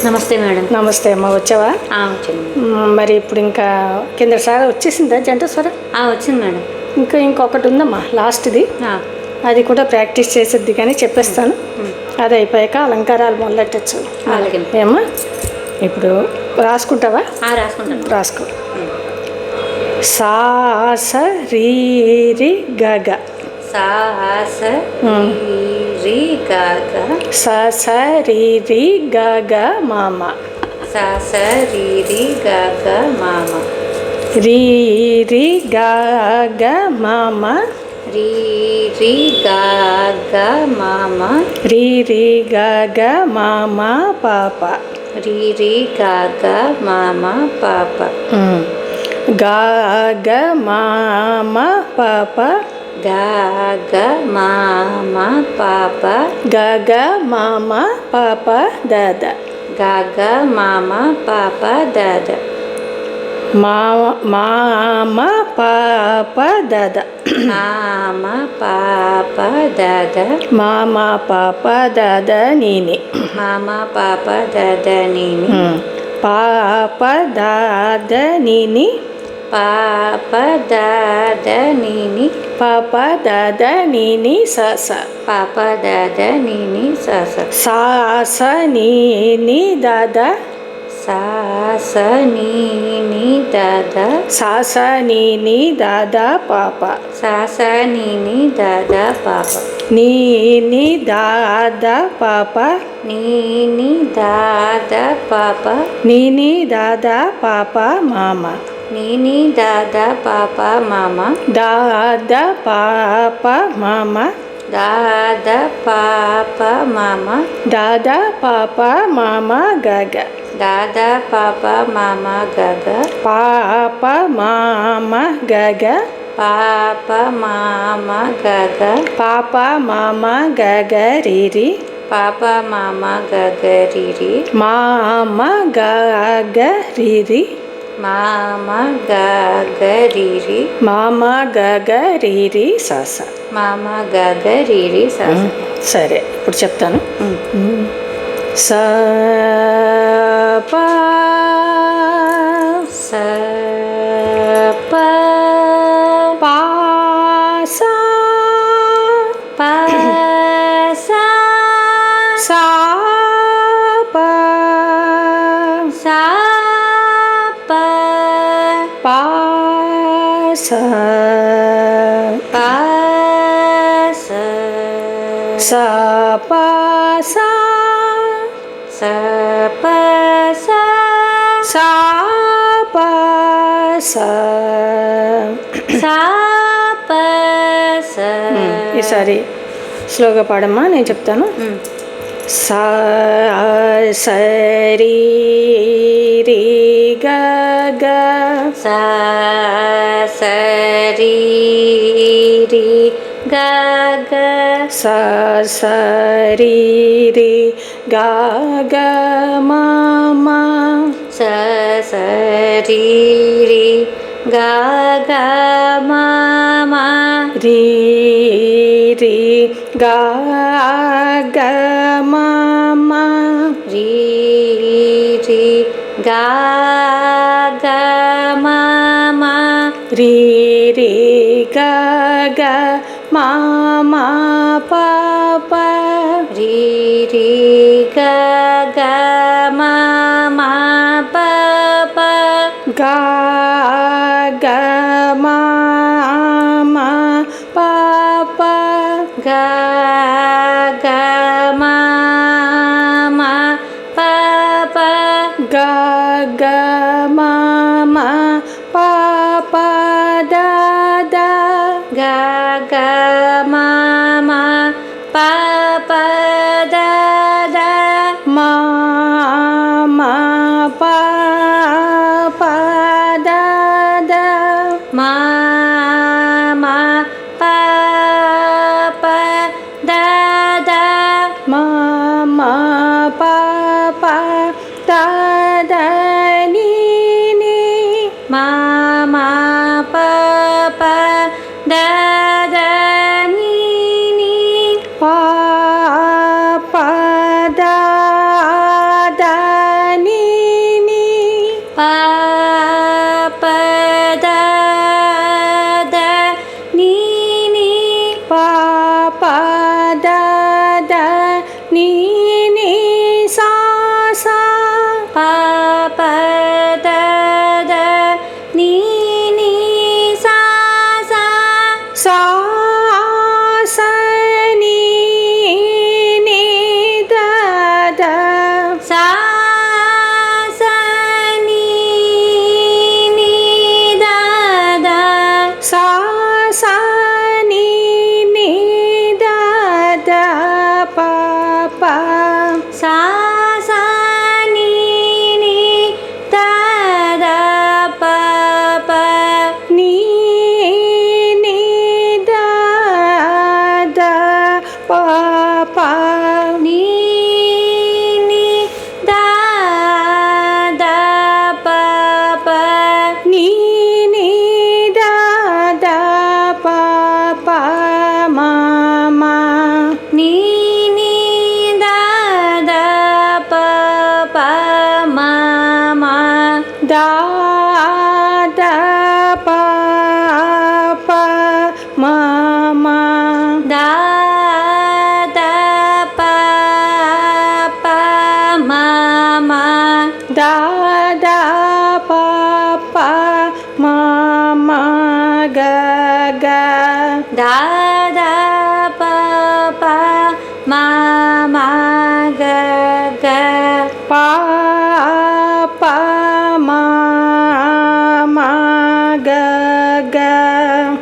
నమస్తే మేడం. నమస్తే అమ్మ, వచ్చావా? వచ్చింది. మరి ఇప్పుడు ఇంకా కిందసారి వచ్చేసిందా జంట స్వరం? వచ్చింది మేడం. ఇంకొకటి ఉందమ్మా, లాస్ట్ది. అది కూడా ప్రాక్టీస్ చేసేది కానీ చెప్పేస్తాను. అది అయిపోయాక అలంకారాలు మొదలెట్టచ్చు. అలాగే ఏమ్మా, ఇప్పుడు రాసుకుంటావా? రాసుకుంటాను. రాసుకో. సా స రీ రి గ గ. సా స రీ గ గ. స స రీ రి గ గ మామ. స స రీ రి గ గ మామ. రీ రి గ గ మామ. రీ రి గ గ మామ. రీ రి గ గ మామ పాప. రీ రి గ గ మామ పాప. గ గ మామ పాప. గ గ మామ పాప. గ గ మామ పాప దాద. గ గ మామ పాప దాద. మామ పాప దాద. మామ పాప దాద. మామ పాప దాద నీని. మామ పాప దాద నీని. పాప దాద నీని. పాప దాద నీని. పాప దాద నీని సస. పాప దాద నీని సస. సాస నీని దాద. సాస నీని దాద. సాస నీని దాద పాప. సాస నీని దాద పాప. నీని దాద పాప. నీని దాద పాప. నీని దాద పాప మామ. నీని దాద పాప మామ. దాద పాప మామ. దాద పాప మామ. దాద పాప మామ గగ. దాద పాప మామ గగ. పాప మామ గగ. పాప మామ గగ. పాప మామ గగ రిరి. పాప మామ గగ రిరి. మామ గగ రిరి. మామ గగ రిరి. మామ గగ రిరి సస. మామ గగ రిరి సస. సరే, ఇప్పుడు చెప్తాను. స ప స ప ప స ప స స ప స ప ప స ప స స ప స స ప స స ప స. స ప స. ఈసారి స్లోగా పాడమ్మా, నేను చెప్తాను. సా సరి రి గ గ. స సరి రి గ గ. స సరి రి గ గ మామ. స సరి రి గ గ మామ. రి రి గ గ మామ. రి రి గ గ మామ. రి రి గ గ మామ పాప. రి రి గ గ మామ పాప. గ గ మామ పాప. గ గ మామ పాప. గ గ మామ పాప దాద. గ గ మామ పాప దాద. మామ పాప దాద. మామ పాప దాద. మామ పాప దాద నీని. మామ పాప దాద నీని. పాప దాద దా దా పా పా మా మా గ గ దా దా పా పా మా మా గ గ పా పా మా మా గ గ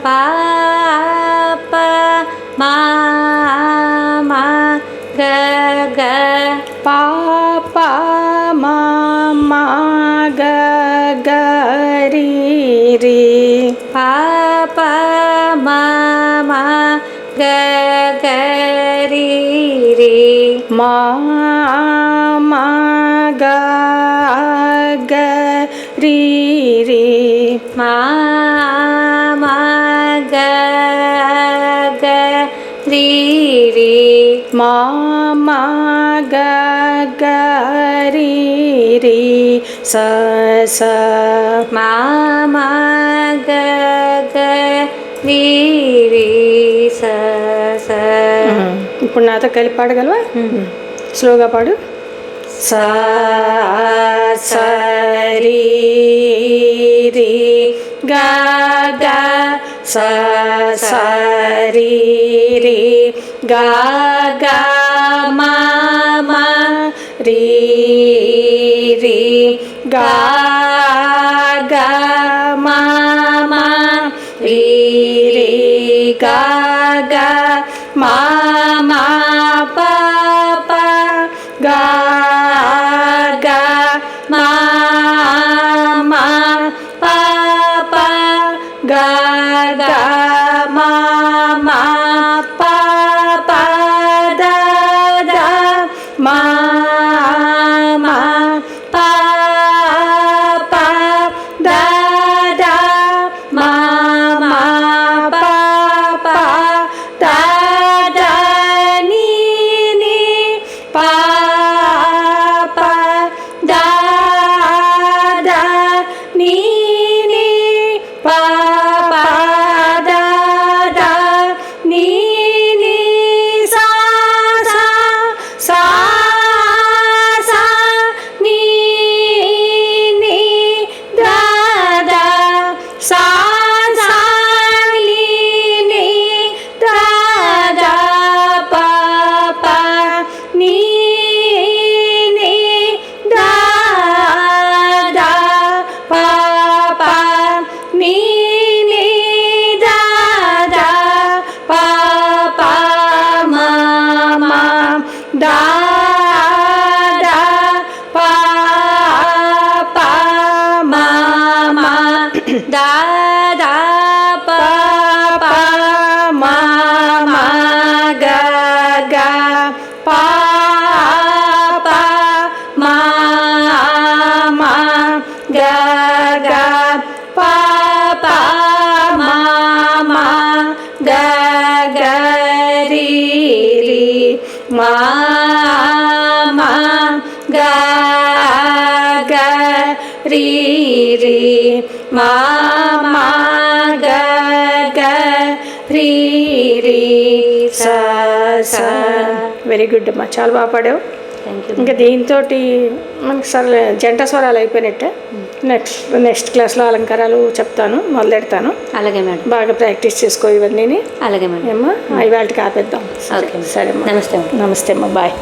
పా పా మా మా గ గ పా పా మా మా గ గ రి రి పా పా మా మా గ గ రి రి మా మా గ గ రి రి మా మా గ గ రి రి మా మా గ గ రి రి స స మా మా గ గ రి రి స స ఇప్పుడు నాతో కలిపి పాడగలవా స్లోగా పాడు సా స రి రి గా గా సా స రి రి గా గా మా మా రి రి గా గా మా మా రి రి గా గా మా మా పా పా గా గా మా మా పా పా గా గా మా మా పా పా దా దా మా మా పా పా దా దా మా మా పా పా దా దా నీ నీ పా పా దా దా నీ నీ పా పా దా దా నీ నీ సా సా సా సా నీ నీ దా దా సా సా నీ నీ దా దా పా పా నీ నీ దా దా పా పా నీ నీ దా దా పా పా మా మా దా దా పా పా మా మా దా దా పా పా మా మా గ గ పా పా మా మా గ గ పా పా మా మా గ గ రి రి మా మా గ గ రి రి మా మా గ గ రి రి స స వెరీ గుడ్ అమ్మా, చాలా బాగా పాడావు. Thank you. ఇంకా దీంతో మనకి సరే జంట స్వరాలు అయిపోయినట్టే. నెక్స్ట్ క్లాస్లో అలంకారాలు చెప్తాను, మొదలెడతాను. అలాగే మేడం. బాగా ప్రాక్టీస్ చేసుకో ఇవన్నీ. అలాగే మేడం. ఏమ్మా ఇవాళకి ఆపేద్దాం. ఓకే సరే నమస్తే మేడం. నమస్తే అమ్మా, బాయ్.